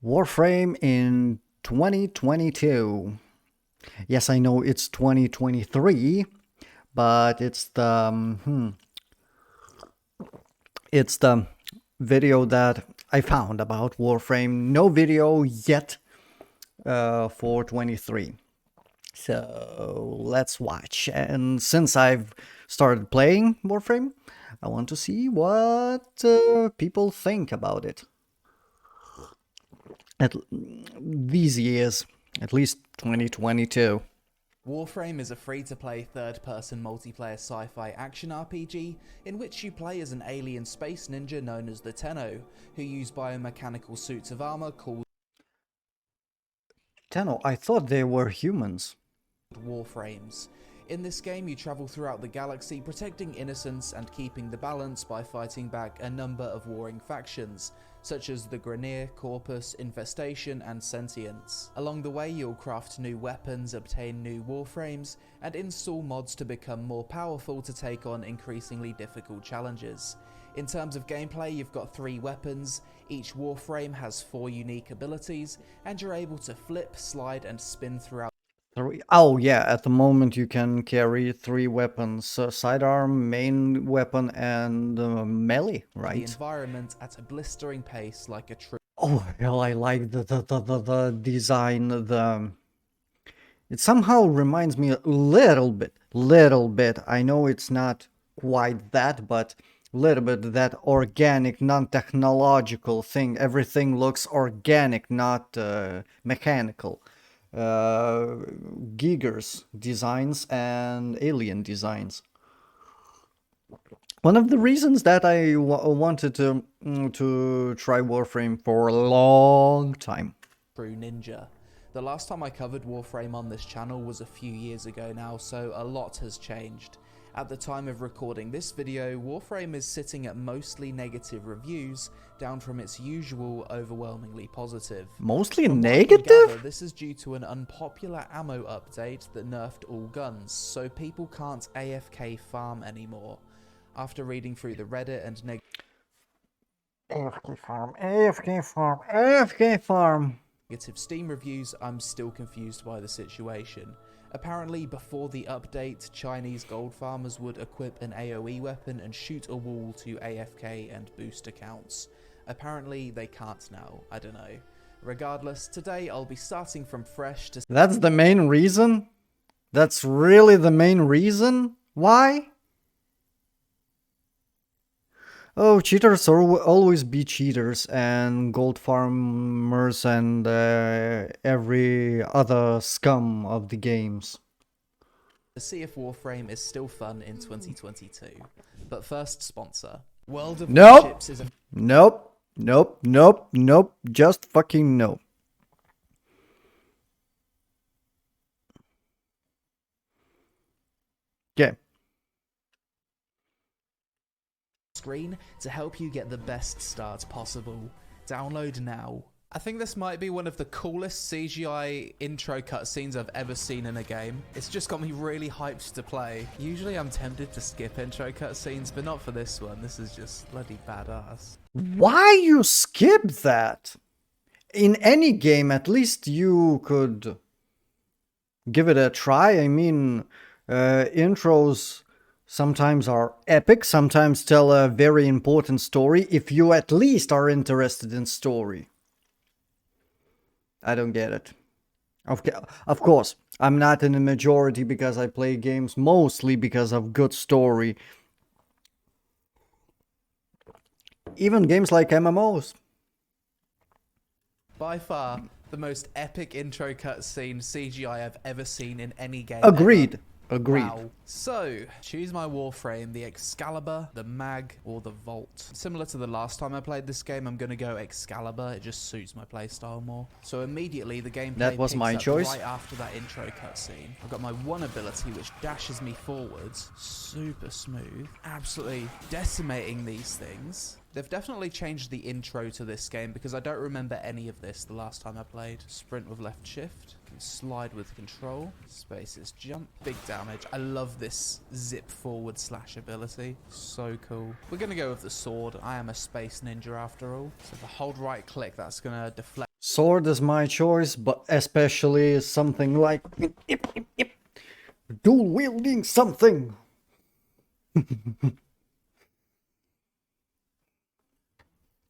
Warframe in 2022. Yes, I know it's 2023, but it's the video that I found about Warframe. No video yet for 23. So let's watch. And since I've started playing Warframe, I want to see what people think about it. These years, at least 2022. Warframe is a free-to-play third-person multiplayer sci-fi action RPG in which you play as an alien space ninja known as the Tenno, who use biomechanical suits of armor called Tenno, I thought they were humans. Warframes. In this game, you travel throughout the galaxy protecting innocence and keeping the balance by fighting back a number of warring factions, such as the Grineer, Corpus, Infestation, and Sentience. Along the way, you'll craft new weapons, obtain new warframes, and install mods to become more powerful to take on increasingly difficult challenges. In terms of gameplay, you've got 3 weapons, each warframe has 4 unique abilities, and you're able to flip, slide, and spin throughout. Oh yeah, at the moment you can carry 3 weapons, sidearm, main weapon, and melee, right? The environment at a blistering pace like a true. Oh hell, I like the design. It somehow reminds me a little bit. I know it's not quite that, but little bit that organic, non-technological thing. Everything looks organic, not mechanical. Giger's designs and alien designs. One of the reasons that I wanted to try Warframe for a long time. True ninja. The last time I covered Warframe on this channel was a few years ago now, so a lot has changed. At the time of recording this video, Warframe is sitting at mostly negative reviews, down from its usual overwhelmingly positive. Mostly From negative? what I can gather, this is due to an unpopular ammo update that nerfed all guns, so people can't AFK farm anymore. After reading through the Reddit and AFK farm, AFK farm, AFK farm. negative Steam reviews, I'm still confused by the situation. Apparently, before the update, Chinese gold farmers would equip an AoE weapon and shoot a wall to AFK and boost accounts. Apparently, they can't now. I don't know. Regardless, today I'll be starting from fresh to... That's the main reason? That's really the main reason? Why? Oh, cheaters always be cheaters, and gold farmers and every other scum of the games. see if Warframe is still fun in 2022. But first, sponsor. World of Nope. Warships is a... Nope. Just fucking no. Okay. screen to help you get the best start possible. Download now. I think this might be one of the coolest CGI intro cutscenes I've ever seen in a game. It's just got me really hyped to play. Usually I'm tempted to skip intro cutscenes, but not for this one. This is just bloody badass. Why you skip that? In any game, at least you could give it a try. I mean, intros sometimes are epic, sometimes tell a very important story, if you at least are interested in story. I don't get it. Of course, I'm not in the majority because I play games mostly because of good story. Even games like MMOs. By far, the most epic intro cutscene CGI I've ever seen in any game. Agreed. Ever. Agreed. Wow. So, choose my Warframe, the Excalibur, the Mag, or the Vault. Similar to the last time I played this game, I'm going to go Excalibur. It just suits my playstyle more. So immediately, the gameplay That was picks my up choice. right after that intro cutscene. I've got my one ability, which dashes me forwards. Super smooth. Absolutely decimating these things. They've definitely changed the intro to this game because I don't remember any of this the last time I played. Sprint with left shift. Slide with control. Space is jump. Big damage. I love this zip forward slash ability. So cool. We're going to go with the sword. I am a space ninja after all. So if I hold right click, that's going to deflect. Sword is my choice, but especially something like dual wielding something.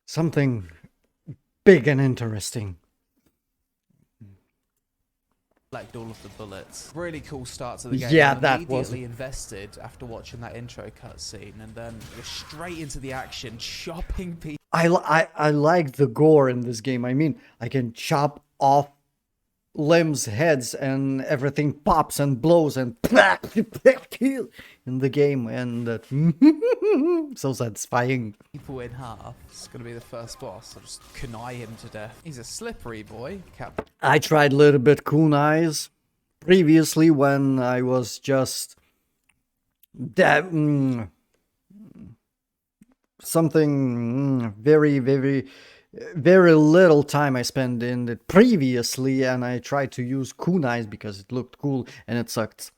Something big and interesting. Collect all of the bullets. Really cool start to the game. Yeah, I'm that was immediately invested after watching that intro cutscene, and then you're straight into the action, chopping people. I like the gore in this game. I mean, I can chop off limbs, heads, and everything pops and blows and in the game, and so satisfying. People in half. It's gonna be the first boss. I'll just kunai him to death. He's a slippery boy. I tried a little bit kunais previously when I was just something very little time I spent in it previously, and I tried to use kunais because it looked cool, and it sucked.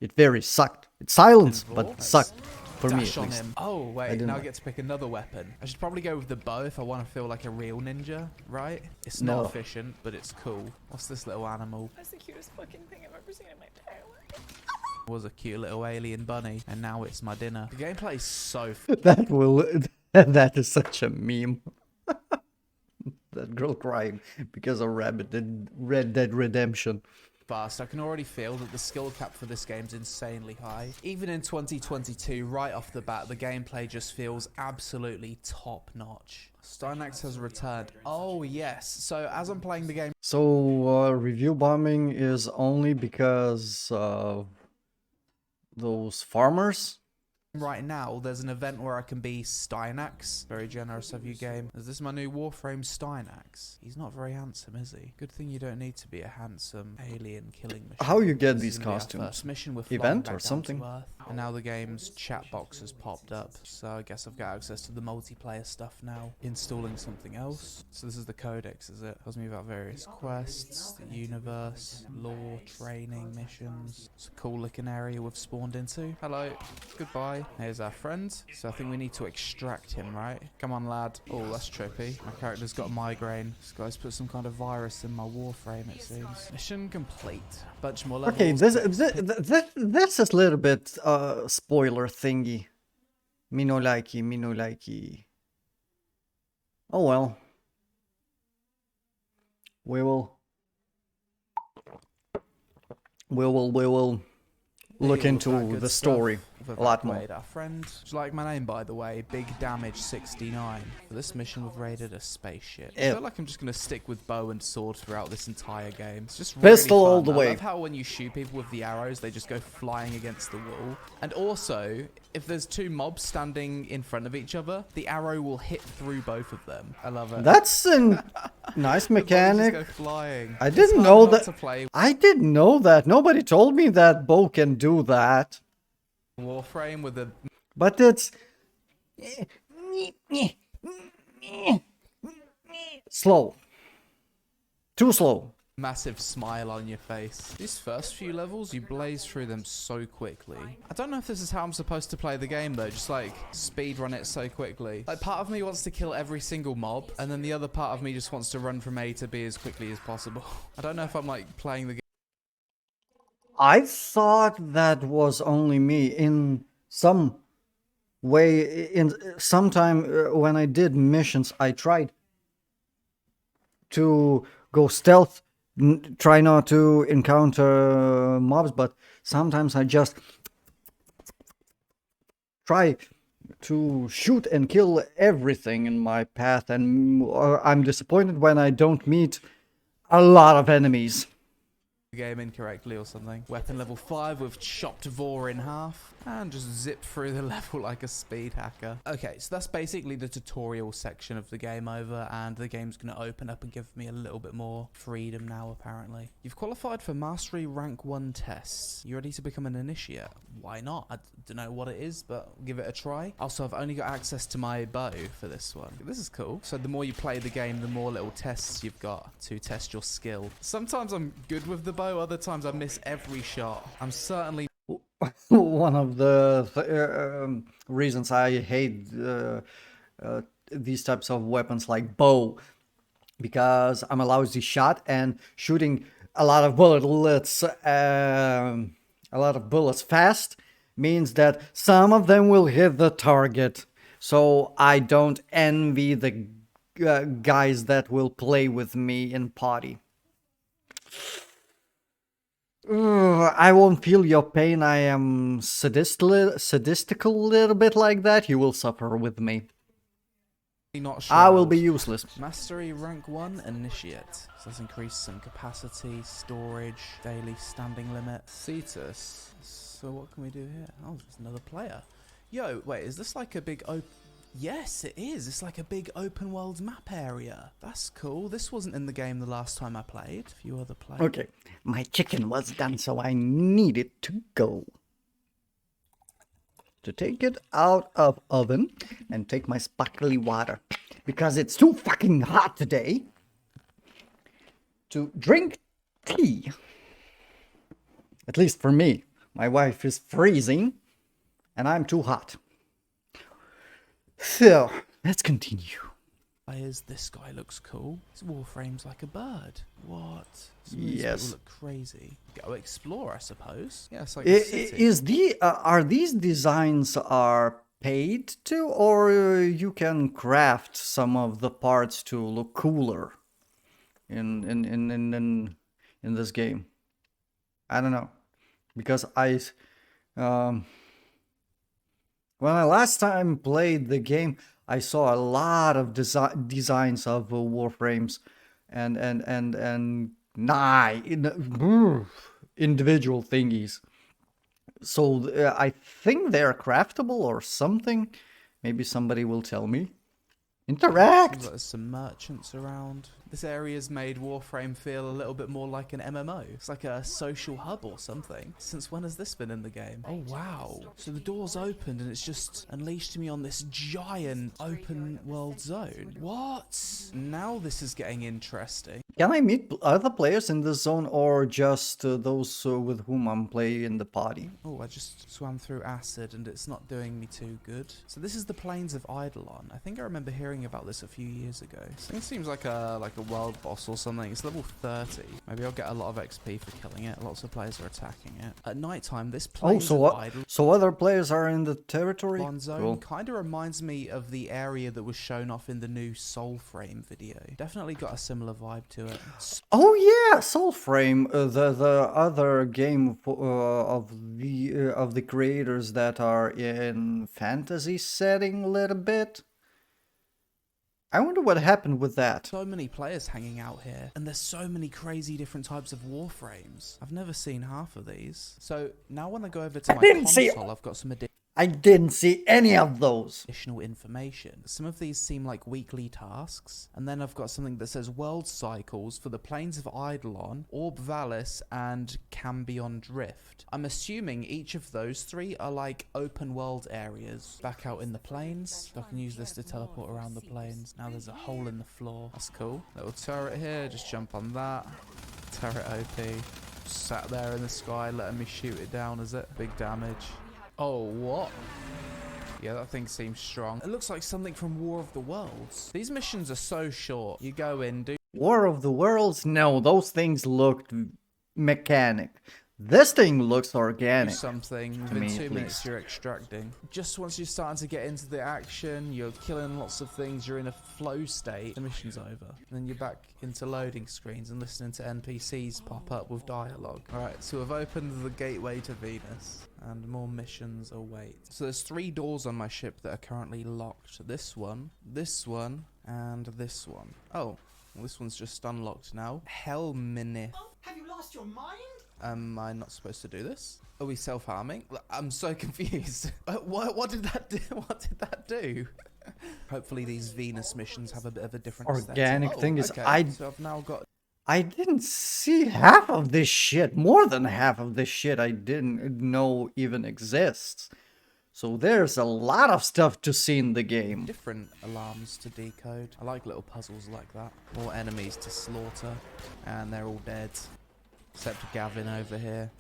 It very sucked. It's silence, but it sucked. For me, Dash at on least. him. Oh, wait, now I get to pick another weapon. I should probably go with the bow if I want to feel like a real ninja, right? It's not efficient, but it's cool. What's this little animal? That's the cutest fucking thing I've ever seen in my entire life. Was a cute little alien bunny, and now it's my dinner. The gameplay's so That is such a meme. That girl crying because of Red Dead Redemption. fast. I can already feel that the skill cap for this game's insanely high. Even in 2022, right off the bat, the gameplay just feels absolutely top-notch. Stynax has returned. Oh, yes. So as I'm playing the game... So, review bombing is only because of those farmers? Right now, there's an event where I can be Stynax. Very generous of you, game. Is this my new Warframe Stynax? He's not very handsome, is he? Good thing you don't need to be a handsome alien killing machine. How you get This these is gonna be our costumes? first mission. We're Event flying or back down something? to Earth. And now the game's chat box has popped up. So I guess I've got access to the multiplayer stuff now. Installing something else. So this is the codex, is it? Tells me about various quests, the universe, lore, training, missions. It's a cool looking area we've spawned into. Hello. Goodbye. Here's our friend. So I think we need to extract him, right? Come on, lad. Oh, that's trippy. My character's got a migraine. This guy's put some kind of virus in my Warframe, it seems. Mission complete. Bunch more levels. Okay, this is a little bit spoiler thingy. Me no likey. Oh well. We will look into the story a lot more. Our friend. Do you like my name, by the way? Big Damage 69. For this mission, we've raided a spaceship. I feel like I'm just going to stick with bow and sword throughout this entire game. It's just really Pistol fun. all the way. I love how when you shoot people with the arrows, they just go flying against the wall. And also, if there's two mobs standing in front of each other, the arrow will hit through both of them. I love it. That's a nice mechanic. Just go flying. I didn't know that. I didn't know that. Nobody told me that bow can do that. Warframe with a... But it's... slow. Too slow. massive smile on your face. These first few levels, you blaze through them so quickly. I don't know if this is how I'm supposed to play the game though, just like speed run it so quickly. Like part of me wants to kill every single mob, and then the other part of me just wants to run from A to B as quickly as possible. I don't know if I'm like playing the game. I thought that was only me in some way. In sometime when I did missions, I tried to go stealth, try not to encounter mobs, but sometimes I just try to shoot and kill everything in my path, and I'm disappointed when I don't meet a lot of enemies. Game incorrectly or something. Weapon level 5 with chopped Vor in half and just zip through the level like a speed hacker. Okay, so that's basically the tutorial section of the game over, and the game's going to open up and give me a little bit more freedom now apparently. You've qualified for Mastery Rank 1 tests. You ready to become an initiate? Why not? I don't know what it is, but give it a try. Also, I've only got access to my bow for this one. This is cool. So the more you play the game, the more little tests you've got to test your skill. Sometimes I'm good with the bow, other times I miss every shot. I'm certainly One of the reasons I hate these types of weapons like bow because I'm a lousy shot, and shooting a lot of bullets, fast means that some of them will hit the target. So I don't envy the guys that will play with me in party. I won't feel your pain. I am sadistical little bit like that. You will suffer with me. Not sure. I will be useless. Mastery rank 1 initiate. So let's increase some capacity, storage, daily standing limit. Cetus. So what can we do here? Oh, there's another player. Yo, wait, is this like a big open... Yes, it is. It's like a big open world map area. That's cool. This wasn't in the game the last time I played. A few other players. Okay, my chicken was done, so I needed to go. To take it out of oven and take my sparkly water, because it's too fucking hot today to drink tea. At least for me. My wife is freezing and I'm too hot. So, let's continue. This guy looks cool. His Warframe's like a bird. What? Some of these Yes. people look crazy. Go explore, I suppose. Yeah, it's like a city. Are these designs are paid to, or you can craft some of the parts to look cooler in this game? I don't know, because when I last time played the game, I saw a lot of designs of Warframes and individual thingies. So I think they're craftable or something. Maybe somebody will tell me. Interact! Seems like there's some merchants around. This area's made Warframe feel a little bit more like an MMO. It's like a social hub or something. Since when has this been in the game? Oh wow. So the door's opened and it's just unleashed me on this giant open world zone. What? Now this is getting interesting. Can I meet other players in this zone, or just those with whom I'm playing in the party? Oh, I just swam through acid and it's not doing me too good. So this is the Plains of Eidolon. I think I remember hearing about this a few years ago. This thing seems like a world boss or something. It's level 30. Maybe I'll get a lot of XP for killing it. Lots of players are attacking it. At night time, this Plains of Eidolon So other players are in the territory? zone Cool. kind of reminds me of the area that was shown off in the new Soulframe video. Definitely got a similar vibe to it. Oh yeah, Soulframe, the other game of the creators that are in fantasy setting a little bit. I wonder what happened with that. So many players hanging out here, and there's so many crazy different types of Warframes. I've never seen half of these. So now when I go over to my console, I've got some I didn't see any of those. additional information. Some of these seem like weekly tasks, and then I've got something that says world cycles for the Plains of Eidolon, Orb Valis, and Cambion Drift. I'm assuming each of those three are like open world areas. Back out in the plains, so I can use this to teleport around the plains. Now there's a hole in the floor. That's cool. Little turret here, just jump on that. Turret OP. Sat there in the sky, letting me shoot it down, is it? Big damage. Oh, what? Yeah, that thing seems strong. It looks like something from War of the Worlds. These missions are so short. You go in, do War of the Worlds? No, those things looked mechanic. This thing looks organic. something. Within 2 minutes, you're extracting. Just once you're starting to get into the action, you're killing lots of things, you're in a flow state, the mission's over. And then you're back into loading screens and listening to NPCs pop up with dialogue. Alright, so we've opened the gateway to Venus, and more missions await. So there's 3 doors on my ship that are currently locked. This one, and this one. Oh, well, this one's just unlocked now. Helminith. Oh, have you lost your mind? Am I not supposed to do this? Are we self-harming? I'm so confused. What did that do? What did that do? Hopefully these Venus missions have a bit of a different Organic aesthetic. thing is okay. So I've now got... I didn't see half of this shit. More than half of this shit I didn't know even exists. So there's a lot of stuff to see in the game. different alarms to decode. I like little puzzles like that. More enemies to slaughter. And they're all dead. Except Gavin over here.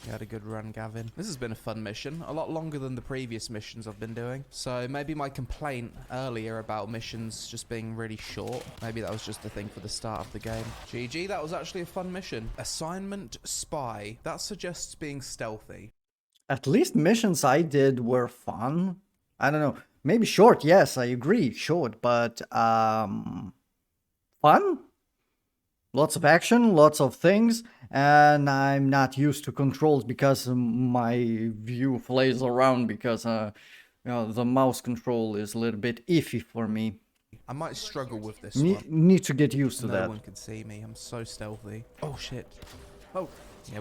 You had a good run, Gavin. This has been a fun mission, a lot longer than the previous missions I've been doing. So maybe my complaint earlier about missions just being really short, maybe that was just the thing for the start of the game. GG, that was actually a fun mission. Assignment Spy. That suggests being stealthy. At least missions I did were fun. I don't know. Maybe short, yes, I agree. Short, but fun? Lots of action, lots of things, and I'm not used to controls because my view flays around because you know, the mouse control is a little bit iffy for me. I might struggle with this one. Need to get used to No that. one can see me. I'm so stealthy. Oh shit. Oh, yeah.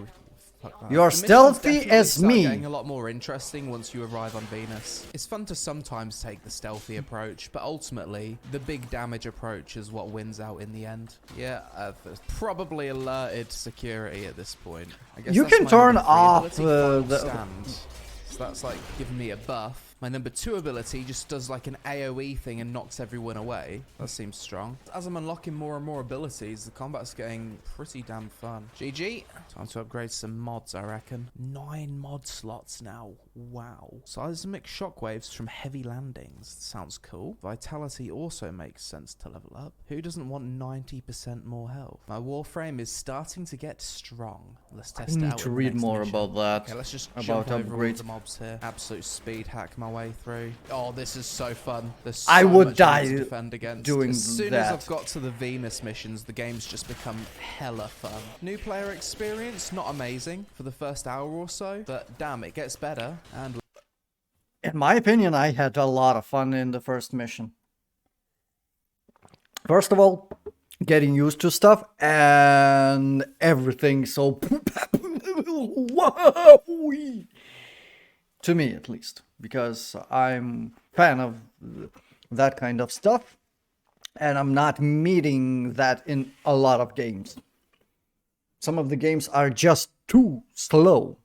You are The missions stealthy definitely as start me. Getting a lot more interesting once you arrive on Venus. It's fun to sometimes take the stealthy approach, but ultimately the big damage approach is what wins out in the end. Yeah, I've probably alerted security at this point. I guess You that's can my turn number 3 off ability, the- Final Stand. So that's like giving me a buff. My number 2 ability just does like an AoE thing and knocks everyone away. That seems strong. As I'm unlocking more and more abilities, the combat's getting pretty damn fun. GG. Time to upgrade some mods, I reckon. 9 mod slots now. Wow. Seismic shockwaves from heavy landings. Sounds cool. Vitality also makes sense to level up. Who doesn't want 90% more health? My Warframe is starting to get strong. Let's test it I out. need to in the read next more mission. about that. Okay, let's just About jump over all upgrades. the mobs here. Absolute speed hack my way through. Oh, this is so fun. There's so I would much I need die to defend against. doing as soon that. as I've got to the Venus missions, the game's just become hella fun. New player experience, not amazing for the first hour or so, but damn, it gets better. And In my opinion, I had a lot of fun in the first mission. First of all, getting used to stuff and everything so to me at least, because I'm fan of that kind of stuff and I'm not meeting that in a lot of games. Some of the games are just too slow.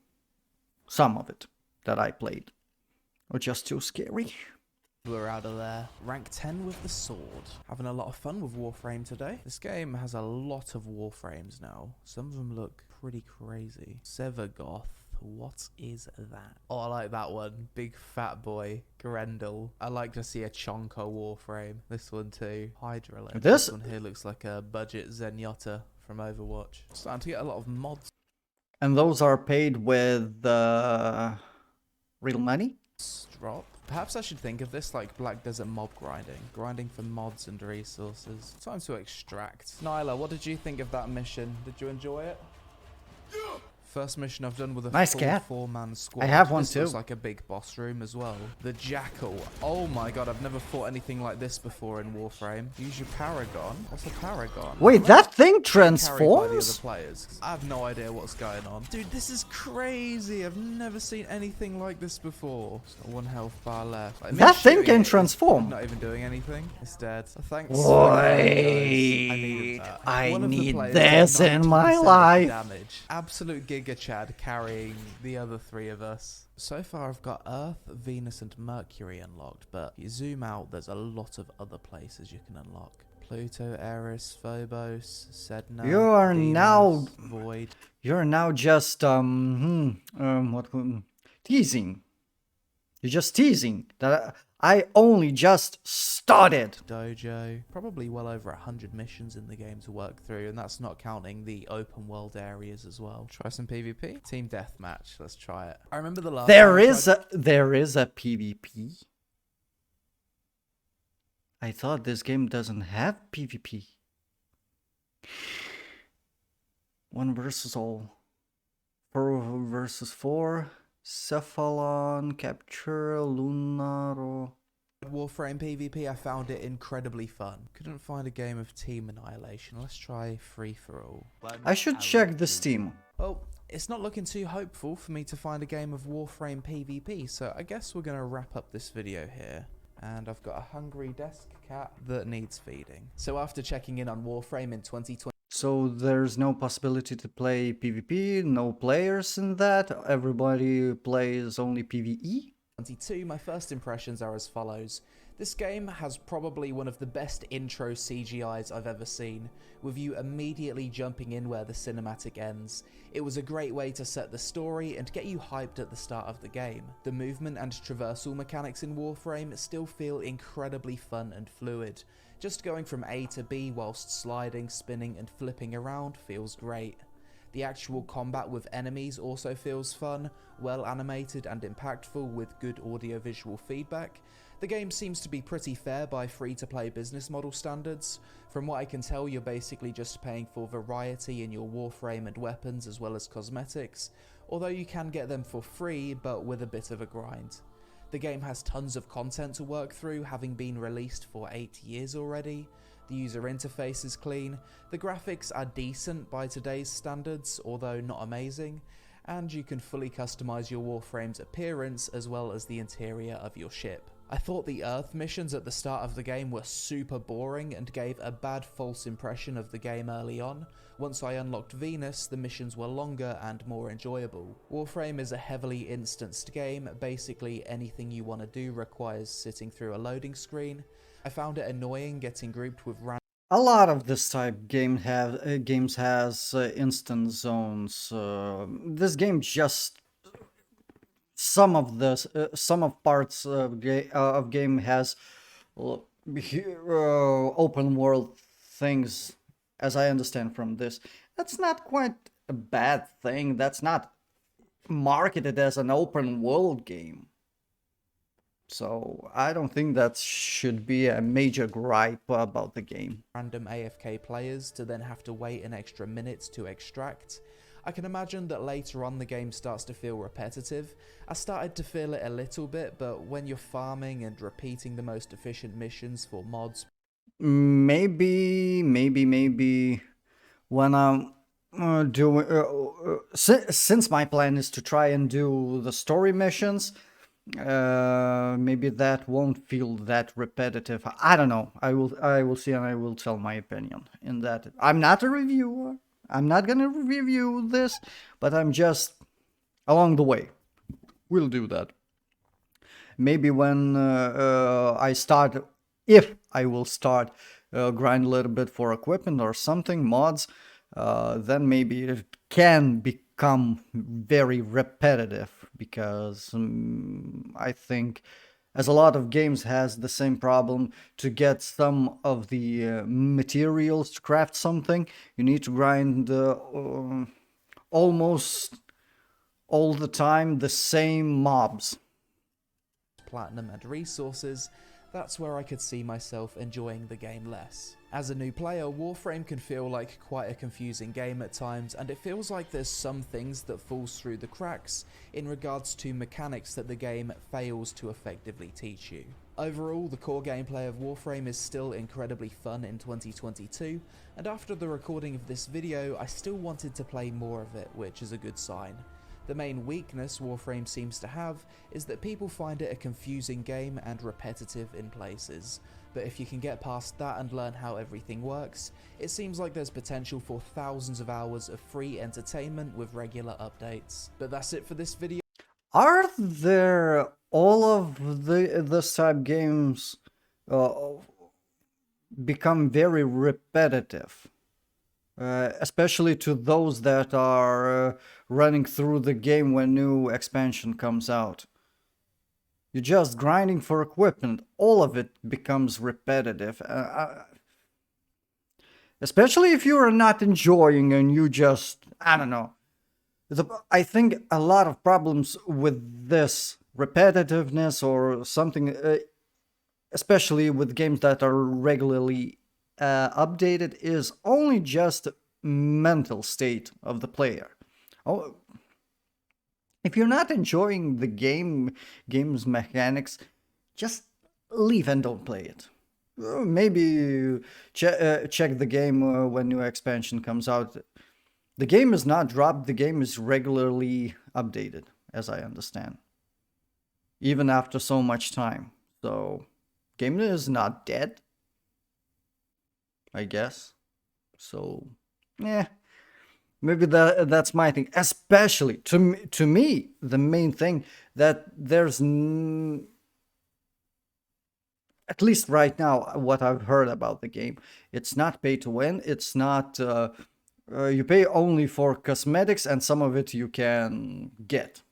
Some of it that I played or just too scary. we're out of there. Rank 10 with the sword. Having a lot of fun with Warframe today. This game has a lot of Warframes now. Some of them look pretty crazy. Severgoth. What is that? Oh, I like that one. Big fat boy. Grendel. I like to see a Chonko Warframe. This one too. Hydralin. This one here looks like a budget Zenyatta from Overwatch. Starting to get a lot of mods. And those are paid with real money? Drop. Perhaps I should think of this like Black Desert mob grinding. Grinding for mods and resources. Time to extract. Nyla, what did you think of that mission? Did you enjoy it? First mission I've done with a Nice full cat. 4-man squad. I have one this too. looks like a big boss room as well. The Jackal. Oh my god, I've never fought anything like this before in Warframe. Use your Paragon. What's a Paragon? Wait, that thing Carried by the other transforms? players. I have no idea what's going on. Dude, this is crazy. I've never seen anything like this before. Just got 1 health bar left. Like, me That thing shooting can it is transform. Not even doing anything. It's dead. Thanks. Wait, I One of the need players this did in my 90% of life. Damage. Absolute Giga Chad carrying the other 3 of us. So far I've got Earth, Venus and Mercury unlocked, but if you zoom out there's a lot of other places you can unlock. Pluto, Eris, Phobos, Sedna, You are Deimos, now- Void. You're now just teasing. You're just teasing that I only just started. Dojo. Probably well over 100 missions in the game to work through, and that's not counting the open world areas as well. Try some PvP? Team deathmatch. Let's try it. I remember the last time There I is tried- a PvP. I thought this game doesn't have PvP. 1 versus all. 4 versus 4. Cephalon, Capture, Lunar. Warframe PvP, I found it incredibly fun. Couldn't find a game of team annihilation. Let's try free for all. I should check the Steam. Well, it's not looking too hopeful for me to find a game of Warframe PvP, so I guess we're going to wrap up this video here. And I've got a hungry desk cat that needs feeding. So after checking in on Warframe in 2020, So there's no possibility to play PvP, no players in that, everybody plays only PvE? my first impressions are as follows. This game has probably one of the best intro CGIs I've ever seen, with you immediately jumping in where the cinematic ends. It was a great way to set the story and get you hyped at the start of the game. The movement and traversal mechanics in Warframe still feel incredibly fun and fluid. Just going from A to B whilst sliding, spinning and flipping around feels great. The actual combat with enemies also feels fun, well animated and impactful with good audio-visual feedback. The game seems to be pretty fair by free-to-play business model standards. From what I can tell, you're basically just paying for variety in your Warframe and weapons as well as cosmetics, although you can get them for free but with a bit of a grind. The game has tons of content to work through, having been released for 8 years already. The user interface is clean, the graphics are decent by today's standards, although not amazing, and you can fully customize your Warframe's appearance as well as the interior of your ship. I thought the Earth missions at the start of the game were super boring and gave a bad false impression of the game early on. Once I unlocked Venus, the missions were longer and more enjoyable. Warframe is a heavily instanced game, basically anything you want to do requires sitting through a loading screen. I found it annoying getting grouped with random. A lot of this type games has instant zones. This game just some of parts of game has open world things, as I understand from this. That's not quite a bad thing. That's not marketed as an open world game. So I don't think that should be a major gripe about the game. Random AFK players to then have to wait an extra minute to extract. I can imagine that later on the game starts to feel repetitive. I started to feel it a little bit, but when you're farming and repeating the most efficient missions for mods... Maybe when I'm doing... since my plan is to try and do the story missions, maybe that won't feel that repetitive. I don't know. I will see and I will tell my opinion in that. I'm not a reviewer. I'm not gonna review this, but I'm just along the way. We'll do that. Maybe when I start, if I will start grind a little bit for equipment or something, mods, then maybe it can become very repetitive, because I think, as a lot of games has the same problem, to get some of the materials to craft something, you need to grind almost all the time the same mobs. Platinum and resources, that's where I could see myself enjoying the game less. As a new player, Warframe can feel like quite a confusing game at times, and it feels like there's some things that falls through the cracks in regards to mechanics that the game fails to effectively teach you. Overall, the core gameplay of Warframe is still incredibly fun in 2022, and after the recording of this video, I still wanted to play more of it, which is a good sign. The main weakness Warframe seems to have is that people find it a confusing game and repetitive in places, but if you can get past that and learn how everything works, it seems like there's potential for thousands of hours of free entertainment with regular updates. But that's it for this video. Are there all of this type games become very repetitive? Especially to those that are running through the game when new expansion comes out. You're just grinding for equipment. All of it becomes repetitive. Especially if you are not enjoying and you just, I don't know. I think a lot of problems with this repetitiveness or something, especially with games that are regularly updated, is only just mental state of the player. Oh, if you're not enjoying the game's mechanics, just leave and don't play it. Maybe check the game when new expansion comes out. The game is not dropped, the game is regularly updated, as I understand, even after so much time. So, game is not dead, I guess. So, yeah, maybe that's my thing. Especially to me, the main thing that there's at least right now, what I've heard about the game, it's not pay to win. It's not you pay only for cosmetics, and some of it you can get,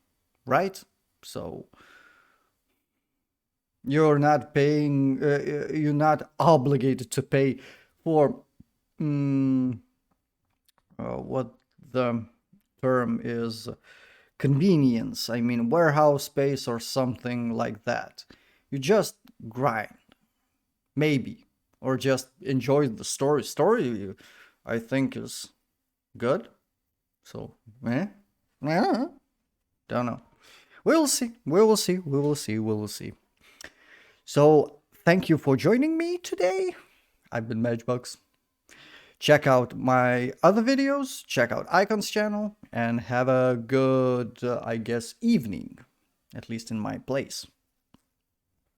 right? So you're not paying. You're not obligated to pay for what the term is, convenience. I mean, warehouse space or something like that. You just grind, maybe, or just enjoy the story. Story, I think, is good. So, yeah, don't know. We will see. We will see. We will see. We will see. So, thank you for joining me today. I've been Matchbox. Check out my other videos, check out Icon's channel, and have a good, I guess, evening, at least in my place.